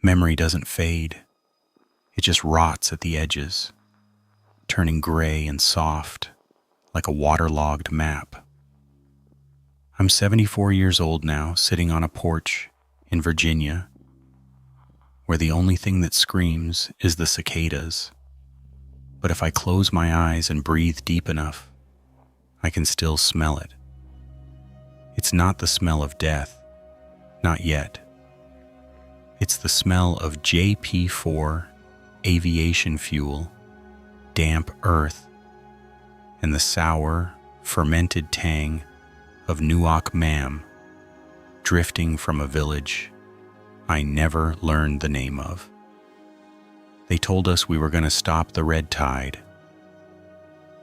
Memory doesn't fade. It just rots at the edges, turning gray and soft like a waterlogged map. I'm 74 years old now, sitting on a porch in Virginia, where the only thing that screams is the cicadas. But if I close my eyes and breathe deep enough, I can still smell it. It's not the smell of death, not yet. It's the smell of JP4 aviation fuel, damp earth, and the sour, fermented tang of Nuoc Mam drifting from a village I never learned the name of. They told us we were going to stop the red tide.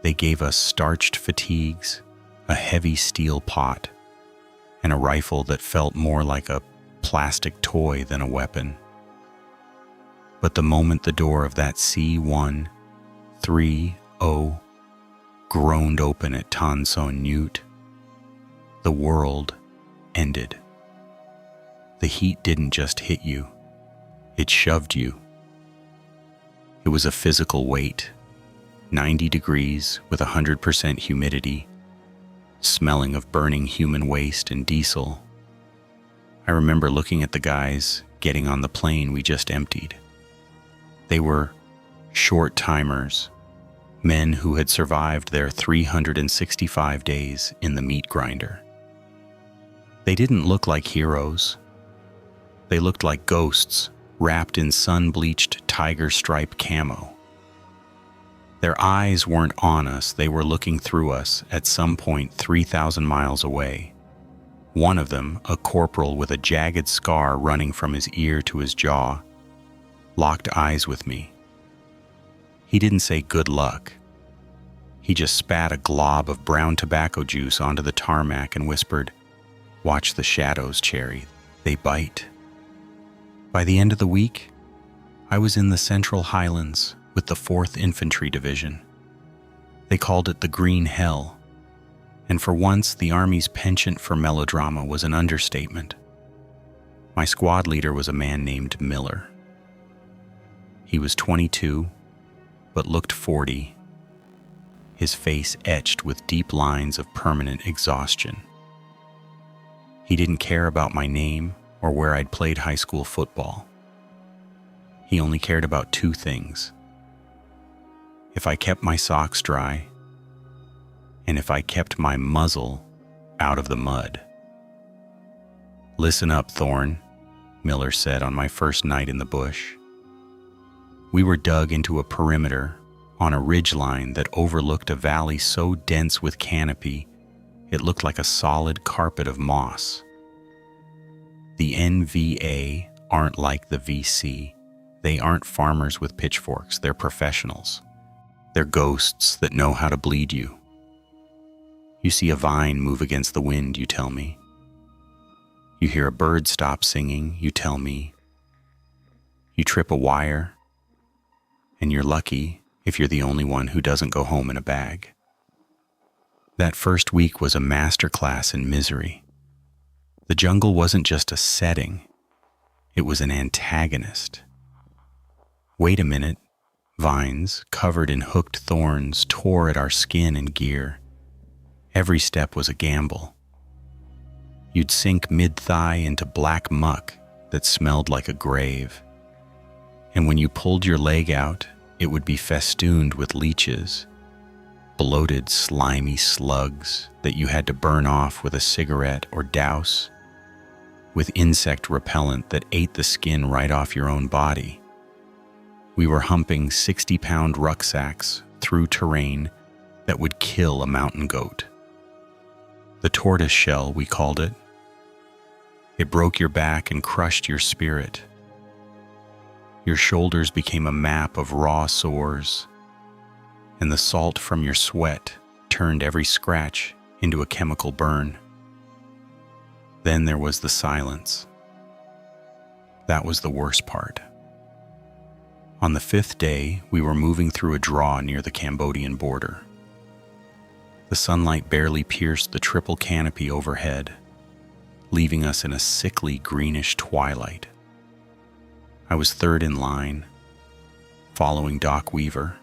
They gave us starched fatigues, a heavy steel pot, and a rifle that felt more like a plastic toy than a weapon. But the moment the door of that C-130 groaned open at Tan Son Nhut, the world ended. The heat didn't just hit you, it shoved you. It was a physical weight, 90 degrees with 100% humidity, smelling of burning human waste and diesel. I remember looking at the guys getting on the plane we just emptied. They were short-timers, men who had survived their 365 days in the meat grinder. They didn't look like heroes. They looked like ghosts wrapped in sun-bleached tiger stripe camo. Their eyes weren't on us, they were looking through us at some point 3,000 miles away. One of them, a corporal with a jagged scar running from his ear to his jaw, locked eyes with me. He didn't say good luck. He just spat a glob of brown tobacco juice onto the tarmac and whispered, "Watch the shadows, Cherry. They bite." By the end of the week, I was in the Central Highlands with the 4th Infantry Division. They called it the Green Hell, and for once the Army's penchant for melodrama was an understatement. My squad leader was a man named Miller. He was 22, but looked 40, his face etched with deep lines of permanent exhaustion. He didn't care about my name or where I'd played high school football. He only cared about 2 things: if I kept my socks dry, and if I kept my muzzle out of the mud. "Listen up, Thorne," Miller said on my first night in the bush. We were dug into a perimeter on a ridgeline that overlooked a valley so dense with canopy it looked like a solid carpet of moss. The NVA aren't like the VC. They aren't farmers with pitchforks, they're professionals. They're ghosts that know how to bleed you. You see a vine move against the wind, you tell me. You hear a bird stop singing, you tell me. You trip a wire, and you're lucky if you're the only one who doesn't go home in a bag. That first week was a masterclass in misery. The jungle wasn't just a setting, it was an antagonist. Wait a minute, vines covered in hooked thorns tore at our skin and gear. Every step was a gamble. You'd sink mid-thigh into black muck that smelled like a grave. And when you pulled your leg out, it would be festooned with leeches, bloated, slimy slugs that you had to burn off with a cigarette or douse with insect repellent that ate the skin right off your own body. We were humping 60-pound rucksacks through terrain that would kill a mountain goat. The tortoise shell, we called it. It broke your back and crushed your spirit. Your shoulders became a map of raw sores, and the salt from your sweat turned every scratch into a chemical burn. Then there was the silence. That was the worst part. On the 5th day, we were moving through a draw near the Cambodian border. The sunlight barely pierced the triple canopy overhead, leaving us in a sickly greenish twilight. I was third in line, following Doc Weaver.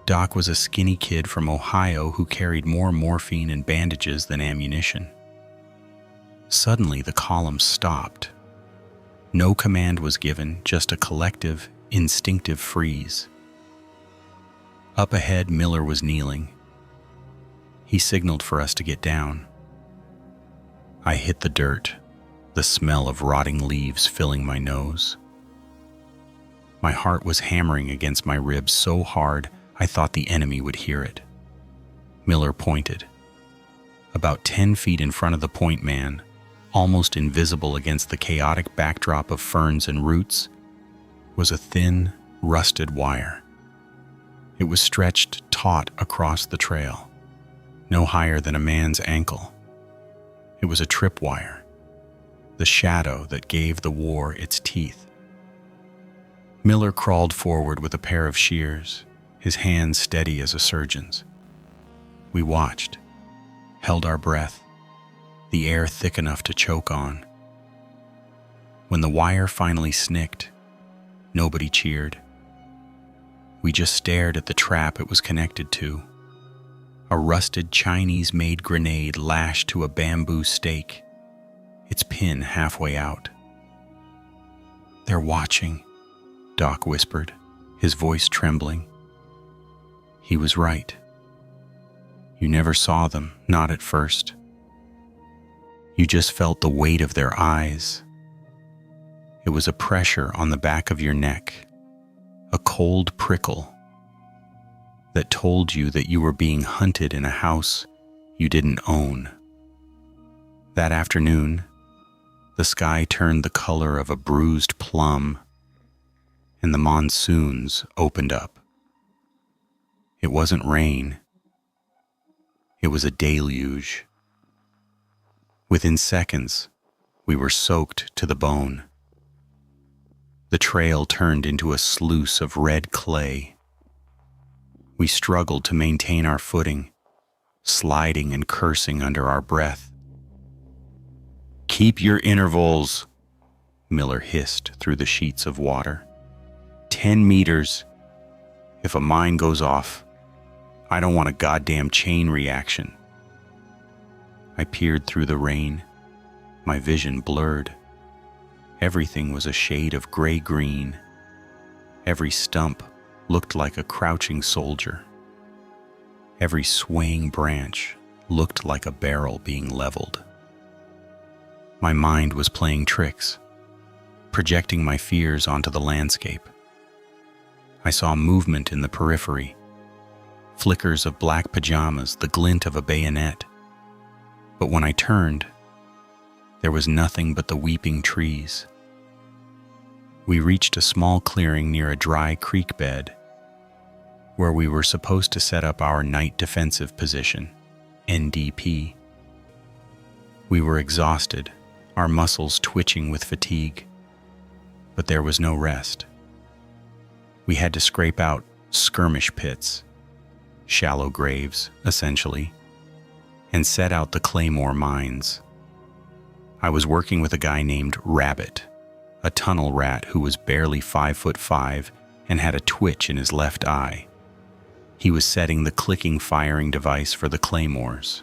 Doc was a skinny kid from Ohio who carried more morphine and bandages than ammunition. Suddenly, the column stopped. No command was given, just a collective, instinctive freeze. Up ahead, Miller was kneeling. He signaled for us to get down. I hit the dirt, the smell of rotting leaves filling my nose. My heart was hammering against my ribs so hard I thought the enemy would hear it. Miller pointed. About 10 feet in front of the point man, almost invisible against the chaotic backdrop of ferns and roots, was a thin, rusted wire. It was stretched taut across the trail, no higher than a man's ankle. It was a tripwire, the shadow that gave the war its teeth. Miller crawled forward with a pair of shears, his hands steady as a surgeon's. We watched, held our breath, the air thick enough to choke on. When the wire finally snicked, nobody cheered. We just stared at the trap it was connected to. A rusted Chinese-made grenade lashed to a bamboo stake, its pin halfway out. "They're watching," Doc whispered, his voice trembling. He was right. You never saw them, not at first. You just felt the weight of their eyes. It was a pressure on the back of your neck, a cold prickle that told you that you were being hunted in a house you didn't own. That afternoon, the sky turned the color of a bruised plum, and the monsoons opened up. It wasn't rain. It was a deluge. Within seconds, we were soaked to the bone. The trail turned into a sluice of red clay. We struggled to maintain our footing, sliding and cursing under our breath. "Keep your intervals," Miller hissed through the sheets of water. 10 meters. If a mine goes off, I don't want a goddamn chain reaction. I peered through the rain, my vision blurred. Everything was a shade of gray-green. Every stump looked like a crouching soldier. Every swaying branch looked like a barrel being leveled. My mind was playing tricks, projecting my fears onto the landscape. I saw movement in the periphery, flickers of black pajamas, the glint of a bayonet. But when I turned, there was nothing but the weeping trees. We reached a small clearing near a dry creek bed, where we were supposed to set up our night defensive position, NDP. We were exhausted, our muscles twitching with fatigue, but there was no rest. We had to scrape out skirmish pits, shallow graves, essentially, and set out the claymore mines. I was working with a guy named Rabbit, a tunnel rat who was barely 5'5" and had a twitch in his left eye. He was setting the clicking firing device for the claymores.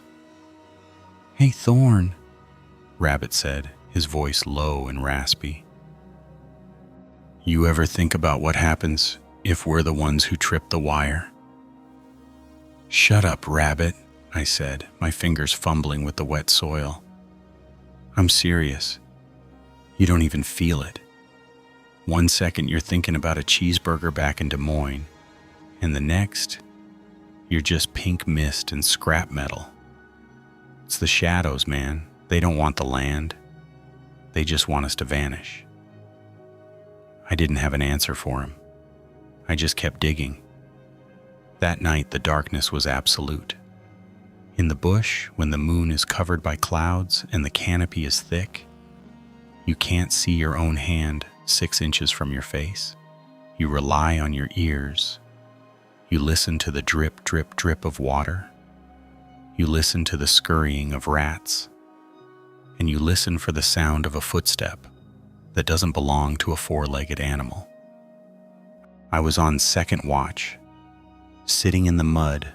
"Hey, Thorn," Rabbit said, his voice low and raspy. "You ever think about what happens if we're the ones who trip the wire?" "Shut up, Rabbit," I said, my fingers fumbling with the wet soil. "I'm serious. You don't even feel it. 1 second you're thinking about a cheeseburger back in Des Moines, and the next, you're just pink mist and scrap metal. It's the shadows, man. They don't want the land. They just want us to vanish." I didn't have an answer for him. I just kept digging. That night, the darkness was absolute. In the bush, when the moon is covered by clouds and the canopy is thick, you can't see your own hand 6 inches from your face. You rely on your ears. You listen to the drip, drip, drip of water. You listen to the scurrying of rats. And you listen for the sound of a footstep. that doesn't belong to a four-legged animal. I was on second watch, sitting in the mud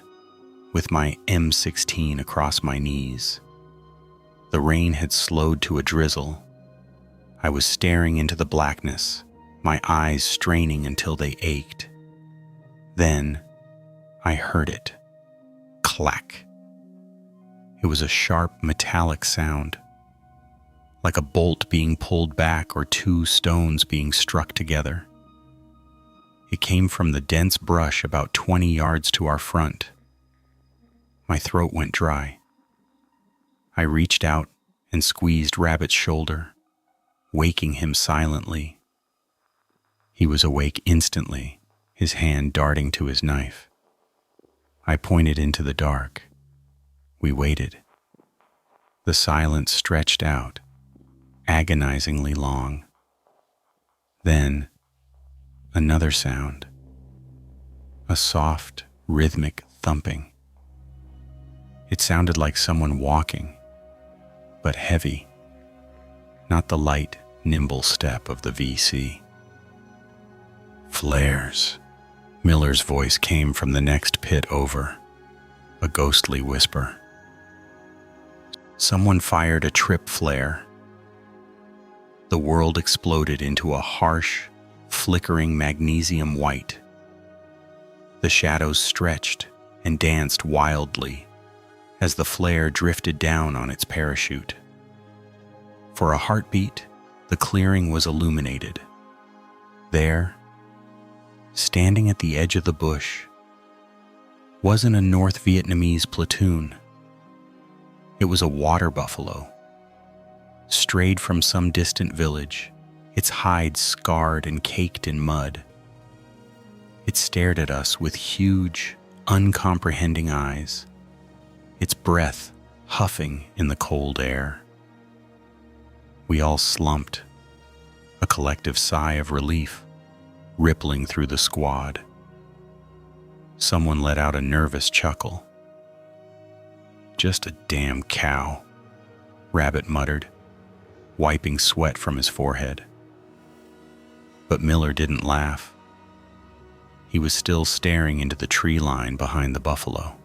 with my M16 across my knees. The rain had slowed to a drizzle. I was staring into the blackness, my eyes straining until they ached. Then I heard it. Clack. It was a sharp, metallic sound, like a bolt being pulled back or two stones being struck together. It came from the dense brush about 20 yards to our front. My throat went dry. I reached out and squeezed Rabbit's shoulder, waking him silently. He was awake instantly, his hand darting to his knife. I pointed into the dark. We waited. The silence stretched out, agonizingly long. Then, another sound. A soft, rhythmic thumping. It sounded like someone walking, but heavy, not the light, nimble step of the VC. Flares. Miller's voice came from the next pit over, a ghostly whisper. Someone fired a trip flare. The world exploded into a harsh, flickering magnesium white. The shadows stretched and danced wildly as the flare drifted down on its parachute. For a heartbeat, the clearing was illuminated. There, standing at the edge of the bush, wasn't a North Vietnamese platoon. It was a water buffalo, strayed from some distant village, its hide scarred and caked in mud. It stared at us with huge, uncomprehending eyes, its breath huffing in the cold air. We all slumped, a collective sigh of relief rippling through the squad. Someone let out a nervous chuckle. "Just a damn cow," Rabbit muttered, wiping sweat from his forehead. But Miller didn't laugh. He was still staring into the tree line behind the buffalo.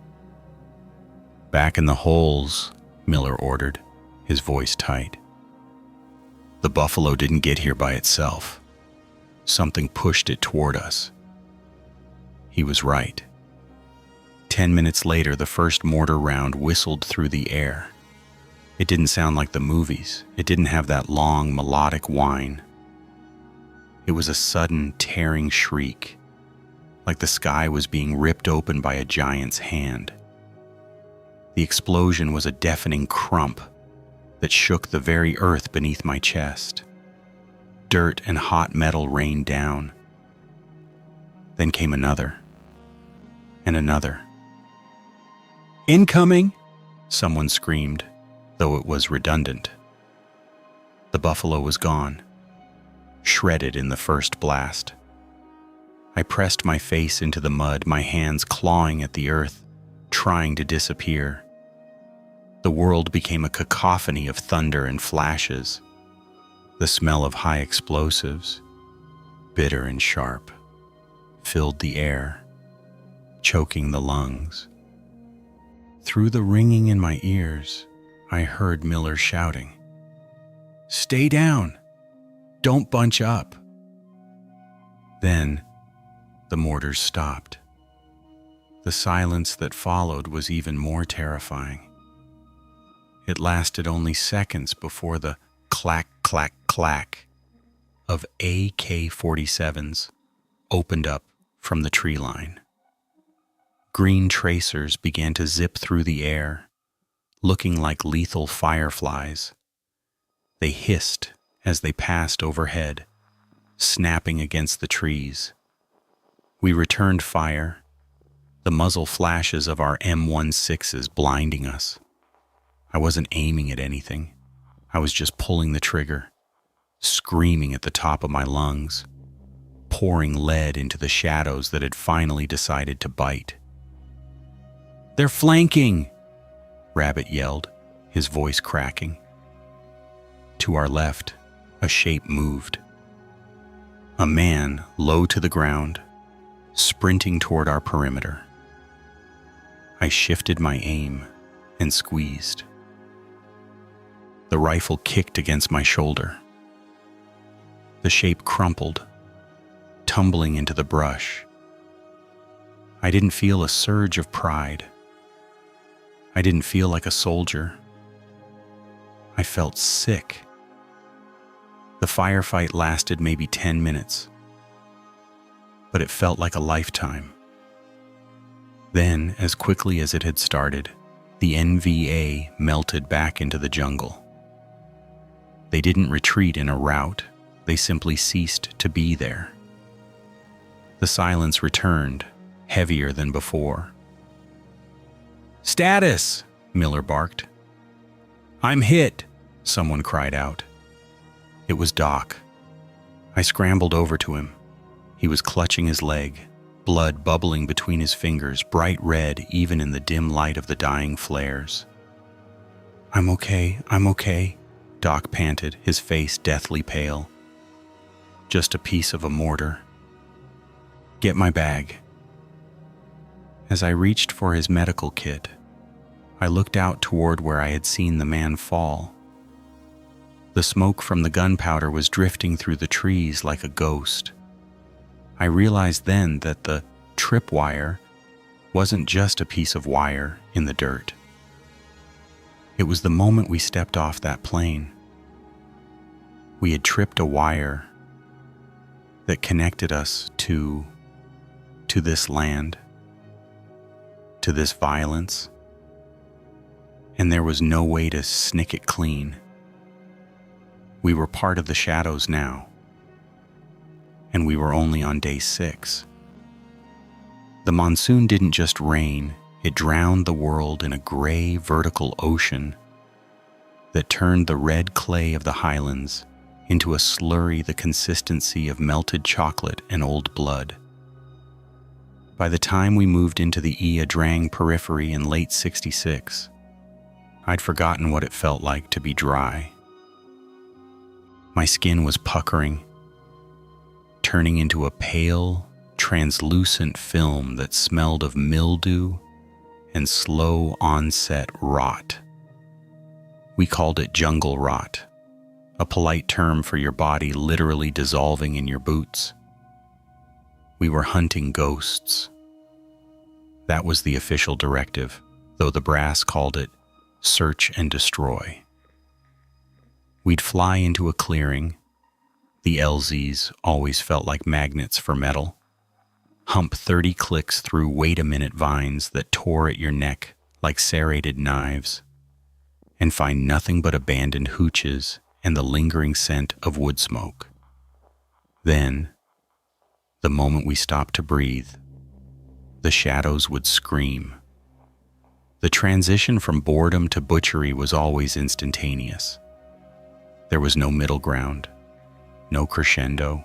"Back in the holes," Miller ordered, his voice tight. "The buffalo didn't get here by itself. Something pushed it toward us." He was right. 10 minutes later, the first mortar round whistled through the air. It didn't sound like the movies. It didn't have that long, melodic whine. It was a sudden, tearing shriek, like the sky was being ripped open by a giant's hand. The explosion was a deafening crump that shook the very earth beneath my chest. Dirt and hot metal rained down. Then came another, and another. "Incoming!" someone screamed, though it was redundant. The buffalo was gone, shredded in the first blast. I pressed my face into the mud, my hands clawing at the earth, trying to disappear. The world became a cacophony of thunder and flashes. The smell of high explosives, bitter and sharp, filled the air, choking the lungs. Through the ringing in my ears, I heard Miller shouting, "Stay down! Don't bunch up!" Then, the mortars stopped. The silence that followed was even more terrifying. It lasted only seconds before the clack, clack, clack of AK-47s opened up from the tree line. Green tracers began to zip through the air, looking like lethal fireflies. They hissed as they passed overhead, snapping against the trees. We returned fire, the muzzle flashes of our M16s blinding us. I wasn't aiming at anything. I was just pulling the trigger, screaming at the top of my lungs, pouring lead into the shadows that had finally decided to bite. "They're flanking!" Rabbit yelled, his voice cracking. To our left, A shape moved. A man, low to the ground, sprinting toward our perimeter. I shifted my aim and squeezed. The rifle kicked against my shoulder. The shape crumpled, tumbling into the brush. I didn't feel a surge of pride. I didn't feel like a soldier. I felt sick. The firefight lasted maybe 10 minutes, but it felt like a lifetime. Then, as quickly as it had started, the NVA melted back into the jungle. They didn't retreat in a rout, they simply ceased to be there. The silence returned, heavier than before. "Status!" Miller barked. "I'm hit!" someone cried out. It was Doc. I scrambled over to him. He was clutching his leg, blood bubbling between his fingers, bright red even in the dim light of the dying flares. I'm okay," Doc panted, his face deathly pale. "Just a piece of a mortar." "Get my bag." As I reached for his medical kit, I looked out toward where I had seen the man fall. The smoke from the gunpowder was drifting through the trees like a ghost. I realized then that the tripwire wasn't just a piece of wire in the dirt. It was the moment we stepped off that plane. We had tripped a wire that connected us to this land, to this violence, and there was no way to snick it clean. We were part of the shadows now, and we were only on day 6. The monsoon didn't just rain, it drowned the world in a gray, vertical ocean that turned the red clay of the highlands into a slurry the consistency of melted chocolate and old blood. By the time we moved into the Ia Drang periphery in late '66, I'd forgotten what it felt like to be dry. My skin was puckering, turning into a pale, translucent film that smelled of mildew and slow onset rot. We called it jungle rot, a polite term for your body literally dissolving in your boots. We were hunting ghosts. That was the official directive, though the brass called it search and destroy. We'd fly into a clearing. The LZs always felt like magnets for metal. Hump 30 clicks through wait-a-minute vines that tore at your neck like serrated knives, and find nothing but abandoned hooches and the lingering scent of wood smoke. Then, the moment we stopped to breathe, the shadows would scream. The transition from boredom to butchery was always instantaneous. There was no middle ground, no crescendo.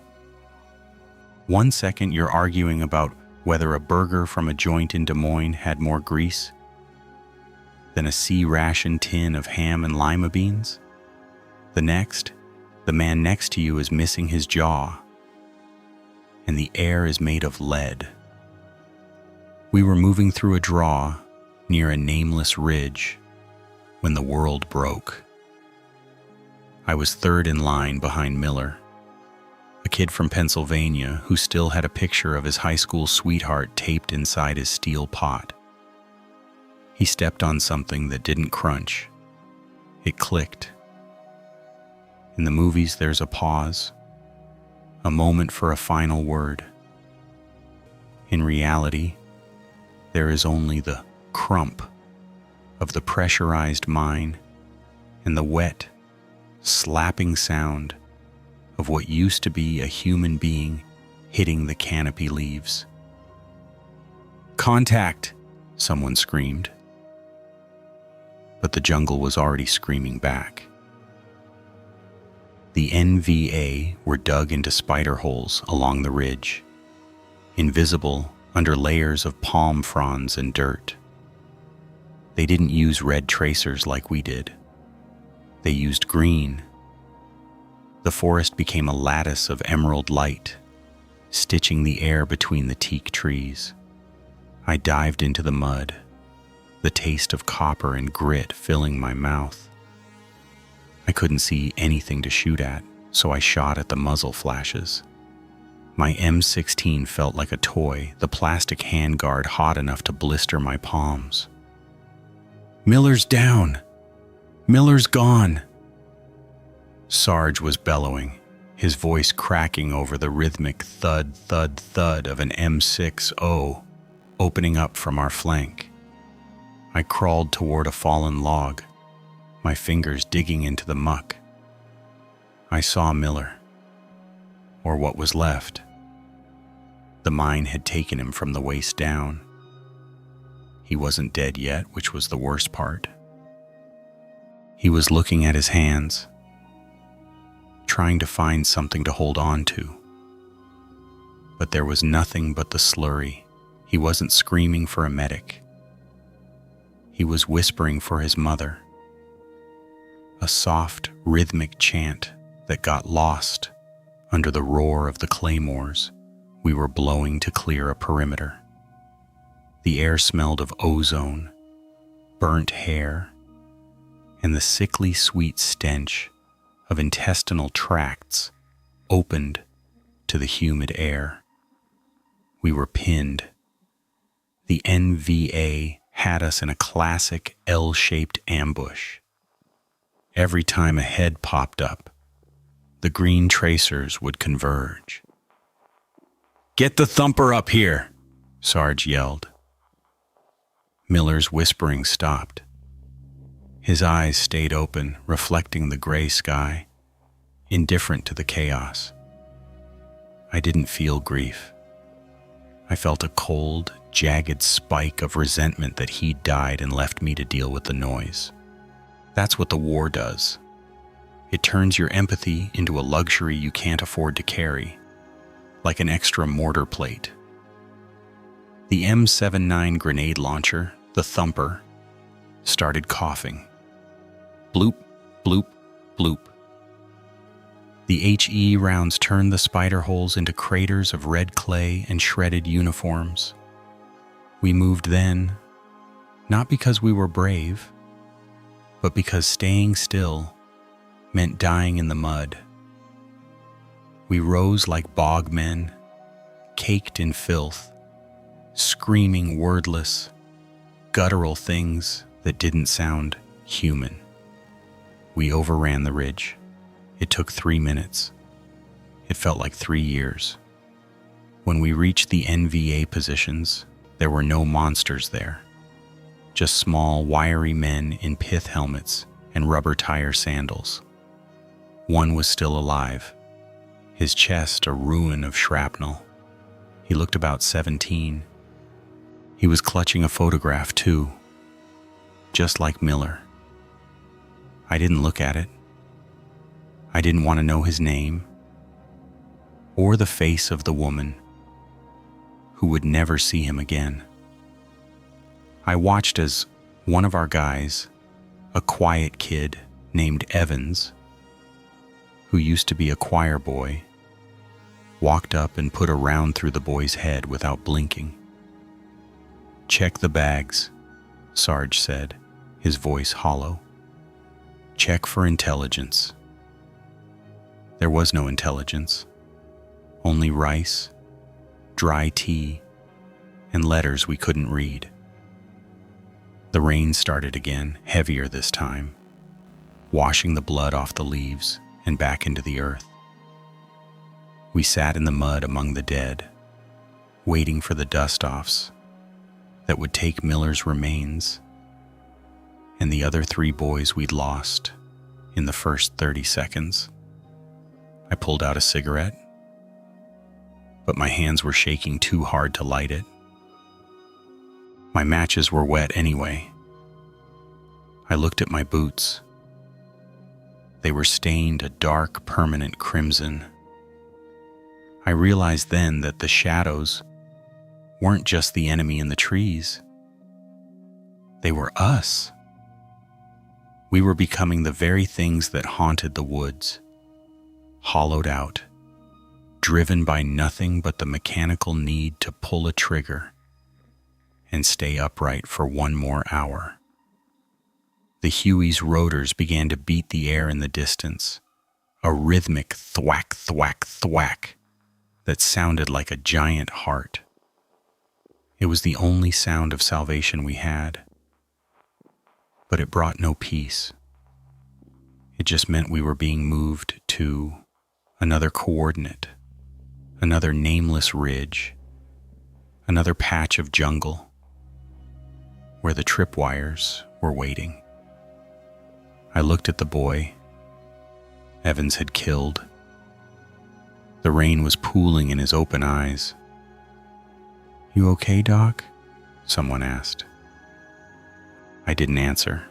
1 second you're arguing about whether a burger from a joint in Des Moines had more grease than a C-ration tin of ham and lima beans. The next, the man next to you is missing his jaw, and the air is made of lead. We were moving through a draw near a nameless ridge when the world broke. I was third in line behind Miller, a kid from Pennsylvania who still had a picture of his high school sweetheart taped inside his steel pot. He stepped on something that didn't crunch. It clicked. In the movies, there's a pause, a moment for a final word. In reality, there is only the crump of the pressurized mine and the wet, slapping sound of what used to be a human being hitting the canopy leaves. "Contact!" someone screamed. But the jungle was already screaming back. The NVA were dug into spider holes along the ridge, invisible under layers of palm fronds and dirt. They didn't use red tracers like we did. They used green. The forest became a lattice of emerald light, stitching the air between the teak trees. I dived into the mud, the taste of copper and grit filling my mouth. I couldn't see anything to shoot at, so I shot at the muzzle flashes. My M16 felt like a toy, the plastic handguard hot enough to blister my palms. "Miller's down! Miller's gone!" Sarge was bellowing, his voice cracking over the rhythmic thud, thud, thud of an M60 opening up from our flank. I crawled toward a fallen log, my fingers digging into the muck. I saw Miller, or what was left. The mine had taken him from the waist down. He wasn't dead yet, which was the worst part. He was looking at his hands, trying to find something to hold on to. But there was nothing but the slurry. He wasn't screaming for a medic. He was whispering for his mother. A soft, rhythmic chant that got lost under the roar of the claymores we were blowing to clear a perimeter. The air smelled of ozone, burnt hair, and the sickly sweet stench of intestinal tracts opened to the humid air. We were pinned. The NVA had us in a classic L-shaped ambush. Every time a head popped up, the green tracers would converge. "Get the thumper up here!" Sarge yelled. Miller's whispering stopped. His eyes stayed open, reflecting the gray sky, indifferent to the chaos. I didn't feel grief. I felt a cold, jagged spike of resentment that he'd died and left me to deal with the noise. That's what the war does. It turns your empathy into a luxury you can't afford to carry, like an extra mortar plate. The M79 grenade launcher, the thumper, started coughing. Bloop, bloop, bloop. The HE rounds turned the spider holes into craters of red clay and shredded uniforms. We moved then, not because we were brave, but because staying still meant dying in the mud. We rose like bog men, caked in filth, screaming wordless, guttural things that didn't sound human. We overran the ridge. It took 3 minutes. It felt like 3 years. When we reached the NVA positions, there were no monsters there. Just small, wiry men in pith helmets and rubber tire sandals. One was still alive, his chest a ruin of shrapnel. He looked about 17. He was clutching a photograph too, just like Miller. I didn't look at it. I didn't want to know his name or the face of the woman who would never see him again. I watched as one of our guys, a quiet kid named Evans, who used to be a choir boy, walked up and put a round through the boy's head without blinking. "Check the bags," Sarge said, his voice hollow. "Check for intelligence." There was no intelligence, only rice, dry tea, and letters we couldn't read. The rain started again, heavier this time, washing the blood off the leaves and back into the earth. We sat in the mud among the dead, waiting for the dust-offs that would take Miller's remains and the other 3 boys we'd lost in the first 30 seconds. I pulled out a cigarette, but my hands were shaking too hard to light it. My matches were wet anyway. I looked at my boots. They were stained a dark, permanent crimson. I realized then that the shadows weren't just the enemy in the trees. They were us. We were becoming the very things that haunted the woods. hollowed out, driven by nothing but the mechanical need to pull a trigger and stay upright for one more hour. The Huey's rotors began to beat the air in the distance, a rhythmic thwack, thwack, thwack that sounded like a giant heart. It was the only sound of salvation we had, but it brought no peace. It just meant we were being moved to another coordinate, another nameless ridge, another patch of jungle where the tripwires were waiting. I looked at the boy Evans had killed. The rain was pooling in his open eyes. "You okay, Doc?" someone asked. I didn't answer.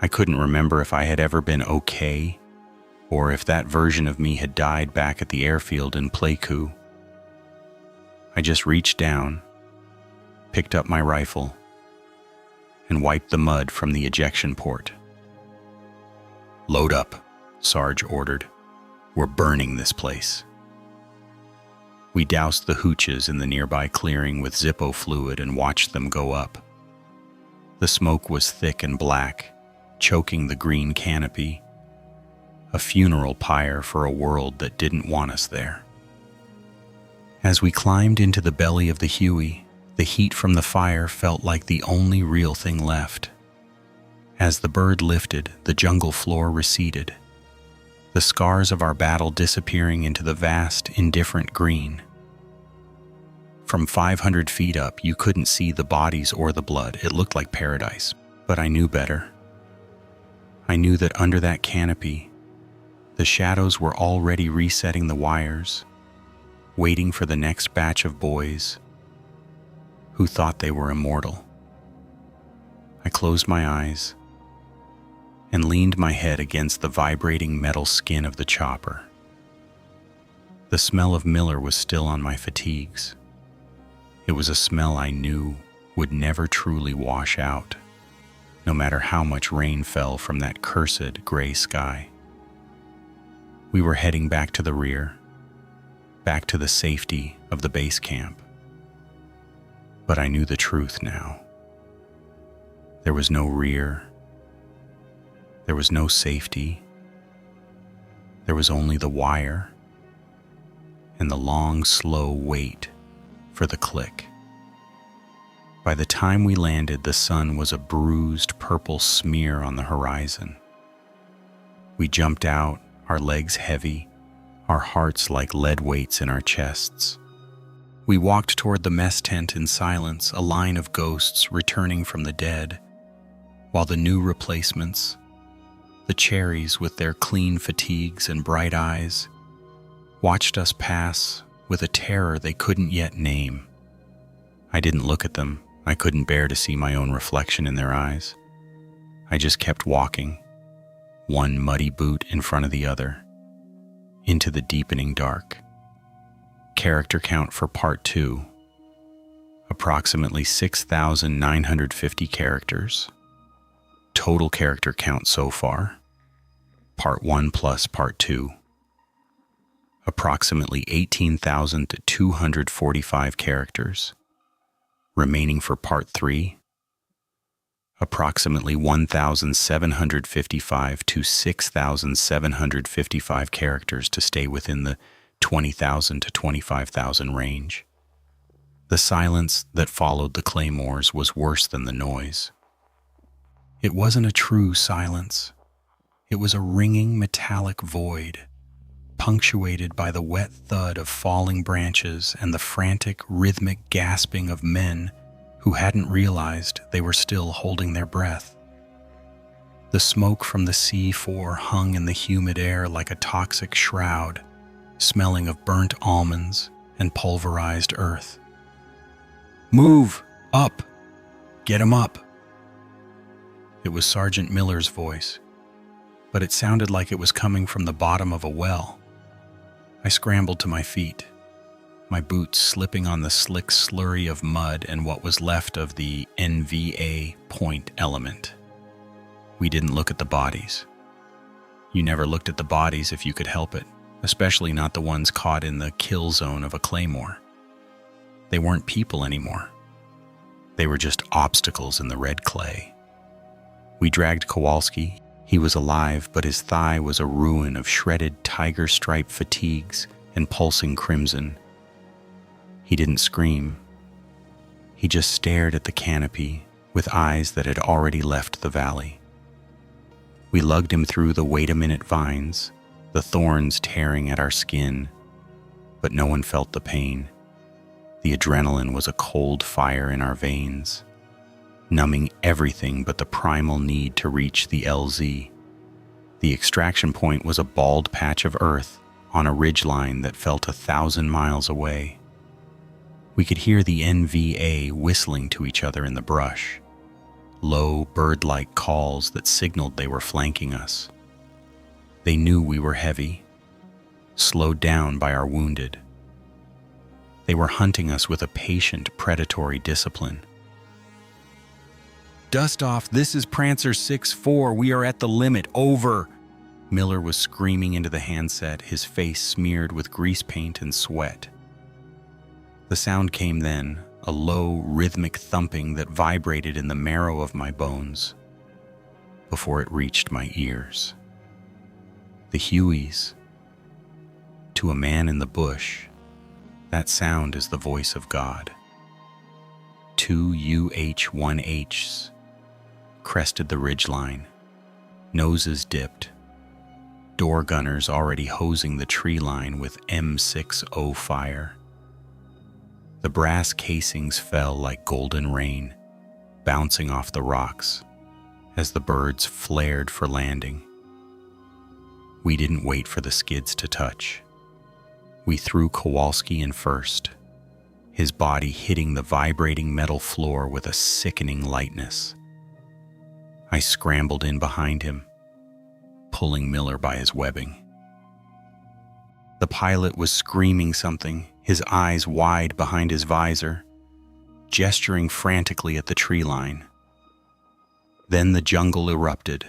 I couldn't remember if I had ever been okay, or if that version of me had died back at the airfield in Pleiku. I just reached down, picked up my rifle, and wiped the mud from the ejection port. "Load up," Sarge ordered. "We're burning this place." We doused the hooches in the nearby clearing with Zippo fluid and watched them go up. The smoke was thick and black, choking the green canopy, a funeral pyre for a world that didn't want us there. As we climbed into the belly of the Huey, the heat from the fire felt like the only real thing left. As the bird lifted, the jungle floor receded, the scars of our battle disappearing into the vast, indifferent green. From 500 feet up, you couldn't see the bodies or the blood. It looked like paradise, but I knew better. I knew that under that canopy, the shadows were already resetting the wires, waiting for the next batch of boys who thought they were immortal. I closed my eyes and leaned my head against the vibrating metal skin of the chopper. The smell of Miller was still on my fatigues. It was a smell I knew would never truly wash out, no matter how much rain fell from that cursed gray sky. We were heading back to the rear, back to the safety of the base camp. But I knew the truth now. There was no rear. There was no safety. There was only the wire and the long, slow wait for the click. By the time we landed, the sun was a bruised purple smear on the horizon. We jumped out, our legs heavy, our hearts like lead weights in our chests. We walked toward the mess tent in silence, a line of ghosts returning from the dead, while the new replacements, the cherries with their clean fatigues and bright eyes, watched us pass with a terror they couldn't yet name. I didn't look at them. I couldn't bear to see my own reflection in their eyes. I just kept walking, one muddy boot in front of the other, into the deepening dark. Character count for Part 2, approximately 6,950 characters. Total character count so far, Part 1 plus Part 2, approximately 18,245 characters. Remaining for Part 3, approximately 1,755 to 6,755 characters to stay within the 20,000 to 25,000 range. The silence that followed the claymores was worse than the noise. It wasn't a true silence. It was a ringing metallic void, punctuated by the wet thud of falling branches and the frantic, rhythmic gasping of men who hadn't realized they were still holding their breath. The smoke from the C4 hung in the humid air like a toxic shroud, smelling of burnt almonds and pulverized earth. "Move! Up! Get him up!" It was Sergeant Miller's voice, but it sounded like it was coming from the bottom of a well. I scrambled to my feet, my boots slipping on the slick slurry of mud and what was left of the NVA point element. We didn't look at the bodies. You never looked at the bodies if you could help it, especially not the ones caught in the kill zone of a claymore. They weren't people anymore. They were just obstacles in the red clay. We dragged Kowalski. He was alive, but his thigh was a ruin of shredded tiger-stripe fatigues and pulsing crimson. He didn't scream. He just stared at the canopy with eyes that had already left the valley. We lugged him through the wait-a-minute vines, the thorns tearing at our skin, but no one felt the pain. The adrenaline was a cold fire in our veins, numbing everything but the primal need to reach the LZ. The extraction point was a bald patch of earth on a ridgeline that felt 1,000 miles away. We could hear the NVA whistling to each other in the brush, low bird-like calls that signaled they were flanking us. They knew we were heavy, slowed down by our wounded. They were hunting us with a patient, predatory discipline. "Dust off, this is Prancer 6-4, we are at the limit, over!" Miller was screaming into the handset, his face smeared with grease paint and sweat. The sound came then, a low, rhythmic thumping that vibrated in the marrow of my bones before it reached my ears. The Hueys. To a man in the bush, that sound is the voice of God. 2 UH-1Hs crested the ridgeline, noses dipped, door gunners already hosing the tree line with M60 fire. The brass casings fell like golden rain, bouncing off the rocks as the birds flared for landing. We didn't wait for the skids to touch. We threw Kowalski in first, his body hitting the vibrating metal floor with a sickening lightness. I scrambled in behind him, pulling Miller by his webbing. The pilot was screaming something, his eyes wide behind his visor, gesturing frantically at the tree line. Then the jungle erupted.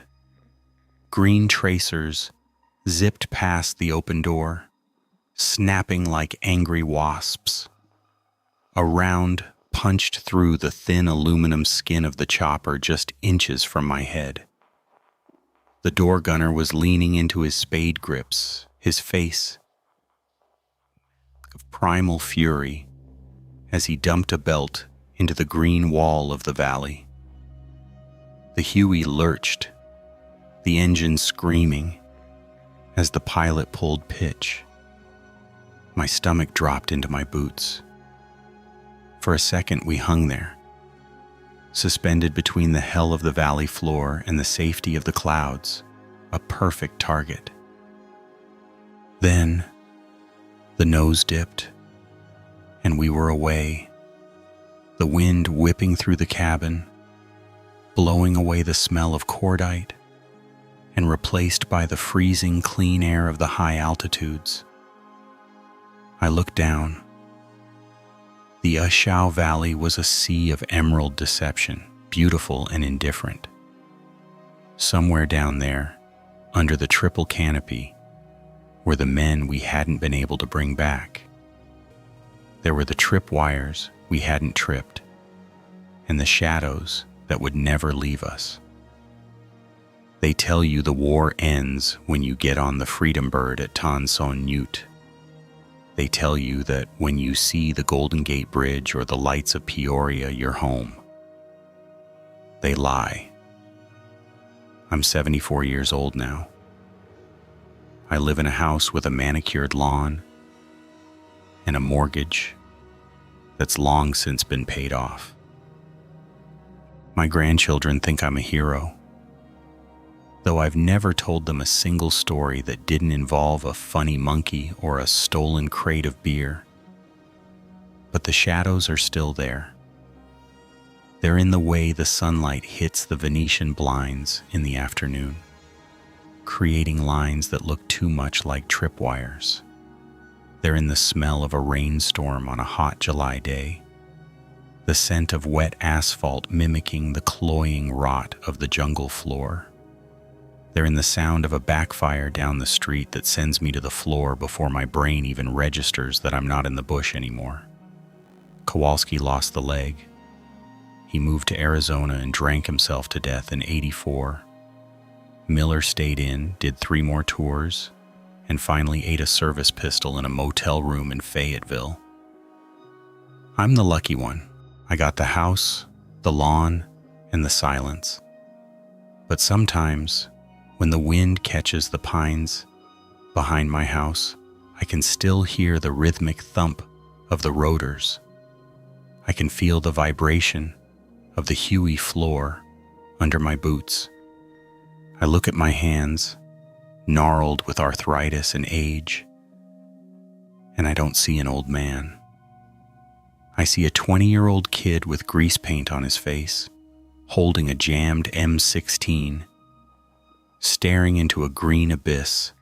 Green tracers zipped past the open door, snapping like angry wasps. A round punched through the thin aluminum skin of the chopper just inches from my head. The door gunner was leaning into his spade grips, his face of primal fury as he dumped a belt into the green wall of the valley. The Huey lurched, the engine screaming as the pilot pulled pitch. My stomach dropped into my boots. For a second, we hung there, suspended between the hell of the valley floor and the safety of the clouds, a perfect target. Then, the nose dipped, and we were away, the wind whipping through the cabin, blowing away the smell of cordite, and replaced by the freezing clean air of the high altitudes. I looked down. The Ashau Valley was a sea of emerald deception, beautiful and indifferent. Somewhere down there, under the triple canopy, were the men we hadn't been able to bring back. There were the tripwires we hadn't tripped, and the shadows that would never leave us. They tell you the war ends when you get on the Freedom Bird at Tan Son Nhut. They tell you that when you see the Golden Gate Bridge or the lights of Peoria, you're home. They lie. I'm 74 years old now. I live in a house with a manicured lawn and a mortgage that's long since been paid off. My grandchildren think I'm a hero, though I've never told them a single story that didn't involve a funny monkey or a stolen crate of beer. But the shadows are still there. They're in the way the sunlight hits the Venetian blinds in the afternoon, creating lines that look too much like tripwires. They're in the smell of a rainstorm on a hot July day, the scent of wet asphalt mimicking the cloying rot of the jungle floor. They're in the sound of a backfire down the street that sends me to the floor before my brain even registers that I'm not in the bush anymore. Kowalski lost the leg. He moved to Arizona and drank himself to death in '84. Miller stayed in, did 3 more tours, and finally ate a service pistol in a motel room in Fayetteville. I'm the lucky one. I got the house, the lawn, and the silence. But sometimes, when the wind catches the pines behind my house, I can still hear the rhythmic thump of the rotors. I can feel the vibration of the hewy floor under my boots. I look at my hands, gnarled with arthritis and age, and I don't see an old man. I see a 20-year-old kid with grease paint on his face, holding a jammed M16, staring into a green abyss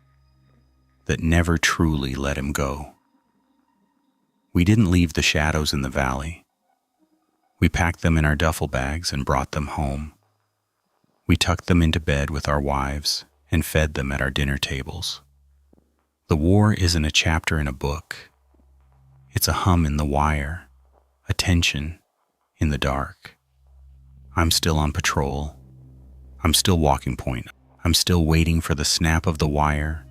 that never truly let him go. We didn't leave the shadows in the valley. We packed them in our duffel bags and brought them home. We tucked them into bed with our wives and fed them at our dinner tables. The war isn't a chapter in a book. It's a hum in the wire, a tension in the dark. I'm still on patrol. I'm still walking point. I'm still waiting for the snap of the wire,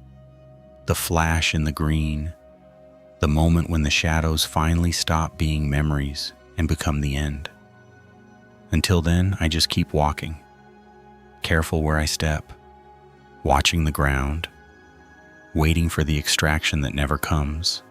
the flash in the green, the moment when the shadows finally stop being memories and become the end. Until then, I just keep walking, careful where I step, watching the ground, waiting for the extraction that never comes.